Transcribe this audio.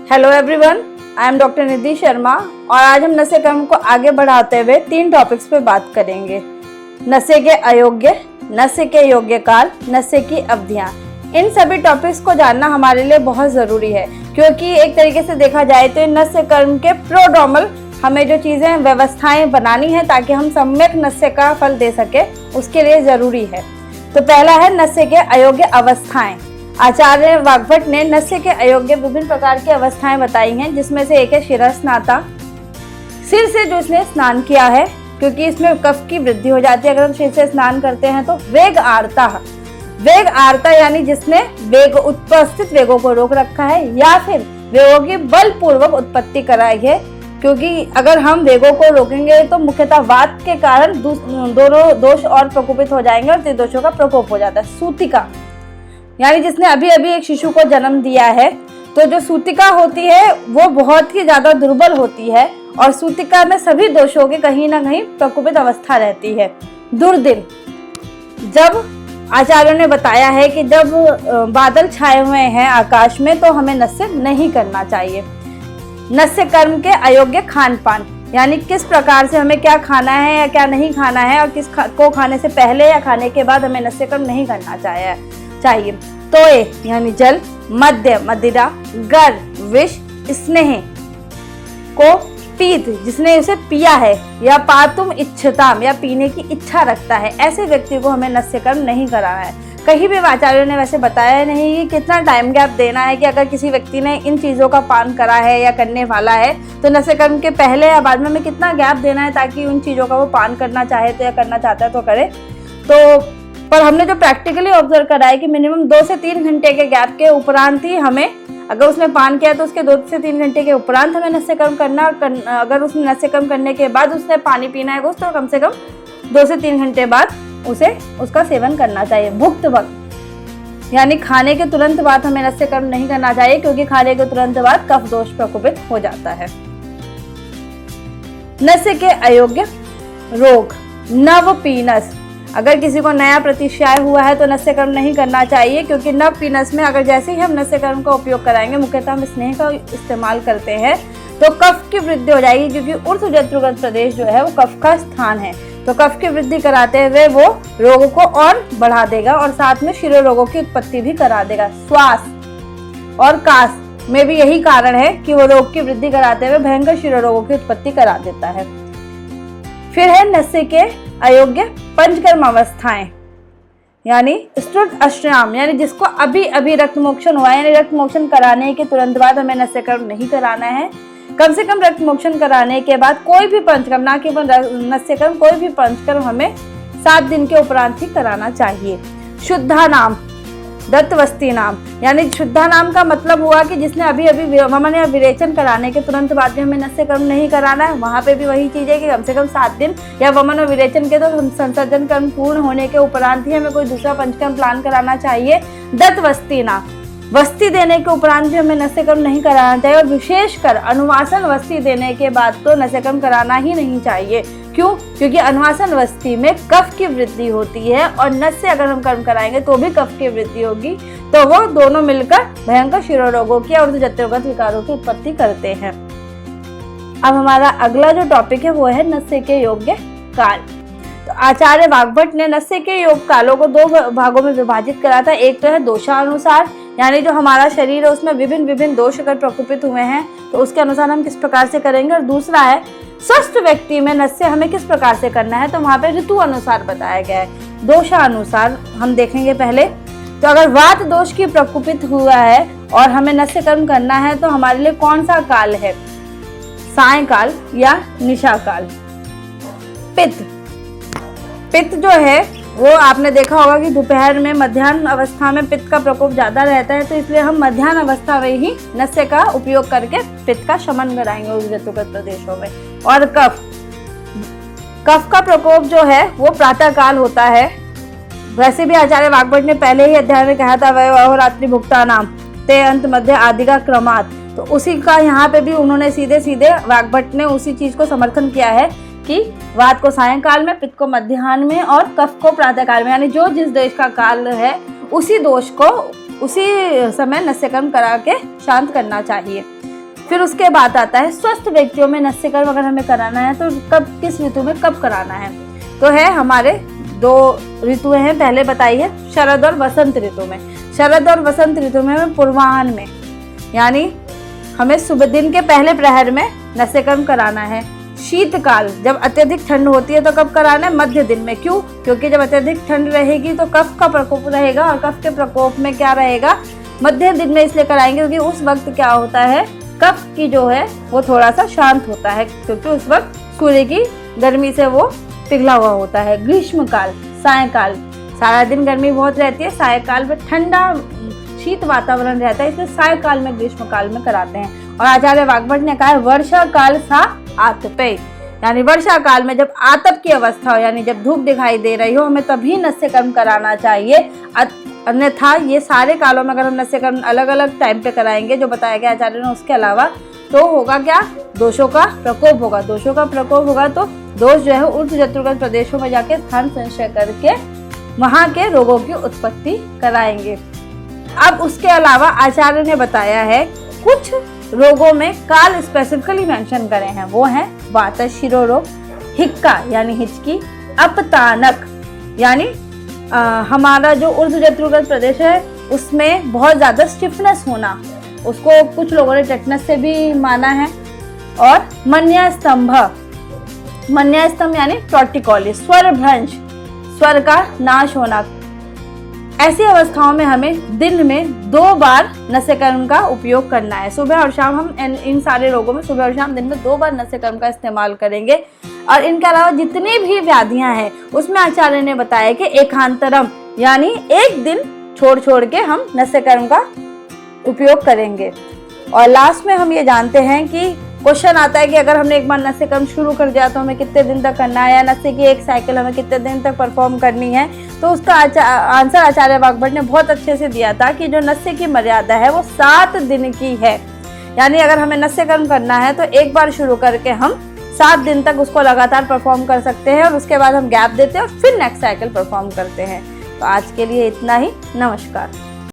Hello everyone, I am doctor Nidhi Sharma और आज हम नशे कर्म को आगे बढ़ाते हुए 3 टॉपिक्स पे बात करेंगे। नशे के अयोग्य, नशे के योग्य काल, नशे की अवधियाँ। इन सभी टॉपिक्स को जानना हमारे लिए बहुत ज़रूरी है क्योंकि एक तरीके से देखा जाए तो नशे कर्म के प्रोड्रोमल हमें जो चीज़ें व्यवस्थाएं बनानी है ताकि हम सम्यक नशे का फल दे सके, उसके लिए ज़रूरी है। तो पहला है नशे के अयोग्य अवस्थाएं। आचार्य वाग्भट ने नशे के अयोग्य विभिन्न प्रकार की अवस्थाएं बताई हैं, जिसमें से एक है शिरस्नाता, सिर से जो इसने स्नान किया है क्योंकि इसमें कफ की वृद्धि हो जाती है अगर हम सिर से स्नान करते हैं। तो वेग आरता, वेग आरता यानी जिसने वेग उपस्थित वेगों को रोक रखा है या फिर वेगों की बलपूर्वक उत्पत्ति कराई है, क्योंकि अगर हम वेगों को रोकेंगे तो मुख्यतः वात के कारण दोनों दोष और प्रकोपित हो जाएंगे और त्रिदोषों का प्रकोप हो जाता है। सूतिका यानी जिसने अभी अभी एक शिशु को जन्म दिया है, तो जो सूतिका होती है वो बहुत ही ज्यादा दुर्बल होती है और सूतिका में सभी दोषों की कहीं ना कहीं प्रकोपित अवस्था रहती है। दुर्दिन, जब आचार्यों ने बताया है कि जब बादल छाए हुए हैं आकाश में तो हमें नशे नहीं करना चाहिए। नशे कर्म के अयोग्य खान पान यानी किस प्रकार से हमें क्या खाना है या क्या नहीं खाना है और किस को खाने से पहले या खाने के बाद हमें नशे कर्म नहीं करना चाहिए। तोय यानी जल, मद्य मदिरा, गर विष, स्नेह को पीत जिसने उसे पिया है या पातुम इच्छताम या पीने की इच्छा रखता है, ऐसे व्यक्ति को हमें नशे कर्म नहीं कराना है। कहीं भी आचार्यों ने वैसे बताया नहीं कि कितना टाइम गैप देना है कि अगर किसी व्यक्ति ने इन चीज़ों का पान करा है या करने वाला है तो नशे कर्म के पहले या बाद में हमें कितना गैप देना है ताकि उन चीज़ों का वो पान करना चाहे तो या करना चाहता है तो करे। तो पर हमने जो प्रैक्टिकली ऑब्जर्व करा है कि मिनिमम 2 से 3 घंटे के गैप के उपरांत ही हमें, अगर उसने पान किया तो उसके 2 से 3 घंटे के उपरांत हमें नशे कर्म करना, अगर उसने नशे कर्म करने के बाद उसने पानी पीना है तो कम से कम 2 से 3 घंटे बाद उसे उसका सेवन करना चाहिए। भुक्त वक्त यानी खाने के तुरंत बाद हमें नशे कर्म नहीं करना चाहिए क्योंकि खाने के तुरंत बाद कफ दोष प्रकोपित हो जाता है। नशे के अयोग्य रोग, नवपीनस, अगर किसी को नया प्रतिशय हुआ है तो नशे कर्म नहीं करना चाहिए क्योंकि नवपीनस में अगर जैसे ही हम नशे कर्म का उपयोग कराएंगे, मुख्यतः हम स्नेह का इस्तेमाल करते हैं, तो कफ की वृद्धि हो जाएगी क्योंकि ऊर्ध्वजत्रुगत प्रदेश जो है वो कफ का स्थान है। तो कफ की वृद्धि कराते हुए वो रोगों को और बढ़ा देगा और साथ में शिरो रोगों की उत्पत्ति भी करा देगा। श्वास और कास में भी यही कारण है कि वो रोग की वृद्धि कराते हुए भयंकर शिरो रोगों की उत्पत्ति करा देता है। फिर है नशे के अयोग्य पंचकर्म अवस्थाएं यानी स्तुत अश्राम, यानी जिसको अभी अभी रक्त मोक्षण हुआ है, यानी रक्त मोक्षण कराने के तुरंत बाद हमें नशे कर्म नहीं कराना है। कम से कम रक्त मोक्षण कराने के बाद कोई भी पंचकर्म, ना केवल नशे कर्म, कोई भी पंचकर्म हमें 7 दिन के उपरांत ही कराना चाहिए। शुद्धा नाम, दत्तवस्ती नाम, यानी शुद्धा नाम का मतलब हुआ कि जिसने अभी अभी वमन या विरेचन कराने के तुरंत बाद भी हमें नशे कर्म नहीं कराना है। वहाँ पे भी वही चीज़ है कि कम से कम 7 दिन या वमन और विरेचन के तो संसर्जन कर्म पूर्ण होने के उपरांत ही हमें कोई दूसरा पंचकर्म प्लान कराना चाहिए। दत्तवस्ती नाम, वस्ती देने के उपरांत भी हमें नशे कर्म नहीं कराना चाहिए और विशेषकर अनुवासन वस्ती देने के बाद तो नशे कर्म कराना ही नहीं चाहिए। क्यों? क्योंकि अनुवासन वस्ती में कफ की वृद्धि होती है और नशे अगर हम कर्म कराएंगे तो भी कफ की वृद्धि होगी, तो वो दोनों मिलकर भयंकर शिरो रोगों की और जटिलगत विकारों की उत्पत्ति करते हैं। अब हमारा अगला जो टॉपिक है वो है नशे के योग्य काल। तो आचार्य वाग्भट ने नशे के योग कालों को 2 भागों में विभाजित करा था। एक तो है दोषानुसार, यानी जो हमारा शरीर है उसमें विभिन्न दोष अगर प्रकोपित हुए हैं तो उसके अनुसार हम किस प्रकार से करेंगे, और दूसरा है स्वस्थ व्यक्ति में नशे हमें किस प्रकार से करना है, तो वहाँ पे ऋतु अनुसार बताया गया है। दोषानुसार हम देखेंगे पहले, तो अगर वात दोष की प्रकोपित हुआ है और हमें नशे कर्म करना है तो हमारे लिए कौन सा काल है, सायंकाल या निशा काल। पित्त जो है वो आपने देखा होगा कि दोपहर में मध्याह्न अवस्था में पित्त का प्रकोप ज्यादा रहता है, तो इसलिए हम मध्याह्न अवस्था में ही नशे का उपयोग करके पित्त का शमन कराएंगे उस जत्रुगत प्रदेशों में। और कफ का प्रकोप जो है वो प्रातः काल होता है। वैसे भी आचार्य वाग्भट ने पहले ही अध्याय में कहा था वह अहोरात्रि भुक्ता नाम ते अंत मध्य आदि का क्रमात्, तो उसी का यहाँ पे भी उन्होंने सीधे वाग्भट ने उसी चीज को समर्थन किया है कि वात को सायंकाल में, पित्त को मध्याह्न में और कफ को प्रातः काल में, यानी जो जिस देश का काल है उसी दोष को उसी समय नशे कर्म करा के शांत करना चाहिए। फिर उसके बाद आता है स्वस्थ व्यक्तियों में नस्य कर्म अगर हमें कराना है तो कब, किस ऋतु में कब कराना है। तो है हमारे 2 ऋतु हैं, पहले बताइए शरद और वसंत ऋतु में। शरद और वसंत ऋतु में पूर्वाह्न में, यानी हमें सुबह दिन के पहले प्रहर में नस्य कर्म कराना है। शीतकाल जब अत्यधिक ठंड होती है तो कब कराना है? मध्य दिन में। क्यों? क्योंकि जब अत्यधिक ठंड रहेगी तो कफ का प्रकोप रहेगा, और कफ के प्रकोप में क्या रहेगा? मध्य दिन में इसलिए कराएंगे क्योंकि उस वक्त क्या होता है, कफ की जो है वो थोड़ा सा शांत होता है, क्योंकि उस वक्त सूर्य की गर्मी से वो पिघला हुआ होता है। ग्रीष्म काल, सायकाल, सारा दिन गर्मी बहुत रहती है, सायकाल में ठंडा शीत वातावरण रहता है, इसलिए सायकाल में, ग्रीष्म काल में कराते हैं। और आचार्य वाग्भट ने कहा है वर्षा काल सा आतपे, यानी वर्षा काल में जब आतप की अवस्था हो, यानी जब धूप दिखाई दे रही हो, हमें तभी नस्य कर्म कराना चाहिए। अन्यथा ये सारे कालों में अगर हम नस्य कर्म अलग अलग टाइम पे कराएंगे जो बताया गया आचार्य ने, उसके अलावा तो होगा क्या? दोषों का प्रकोप होगा। दोषों का प्रकोप होगा तो दोष जो है ऊर्ध्व जत्रुगत प्रदेशों में जाके स्थान संचय करके वहां के रोगों की उत्पत्ति कराएंगे। अब उसके अलावा आचार्य ने बताया है कुछ रोगों में काल स्पेसिफिकली मेंशन करे हैं, वो हैं वात शिरो रोग, हिक्का यानी हिचकी, अपतानक यानी हमारा जो ऊर्ध्व जत्रुगत प्रदेश है उसमें बहुत ज्यादा स्टिफनेस होना, उसको कुछ लोगों ने टेटनस से भी माना है। और मन्यास्तंभ, मन्यास्तंभ यानी टॉर्टिकोलिस, स्वर भ्रंश, स्वर का नाश होना। ऐसी अवस्थाओं में हमें दिन में 2 बार नस्य कर्म का उपयोग करना है। सुबह और शाम हम इन सारे रोगों में सुबह और शाम दिन में 2 बार नस्य कर्म का इस्तेमाल करेंगे। और इनके अलावा जितनी भी व्याधियां हैं उसमें आचार्य ने बताया कि एकांतरम यानी एक दिन छोड़ छोड़ के हम नस्य कर्म का उपयोग करेंगे। और लास्ट में हम ये जानते हैं कि क्वेश्चन आता है कि अगर हमने एक बार नस्य कर्म शुरू कर दिया तो हमें कितने दिन तक करना है, या नस्य की एक साइकिल हमें कितने दिन तक परफॉर्म करनी है। तो उसका आंसर आचार्य वाग्भट ने बहुत अच्छे से दिया था कि जो नस्य की मर्यादा है वो 7 दिन की है। यानी अगर हमें नस्य कर्म करना है तो एक बार शुरू करके हम 7 दिन तक उसको लगातार परफॉर्म कर सकते हैं, और उसके बाद हम गैप देते हैं और फिर नेक्स्ट साइकिल परफॉर्म करते हैं। तो आज के लिए इतना ही। नमस्कार।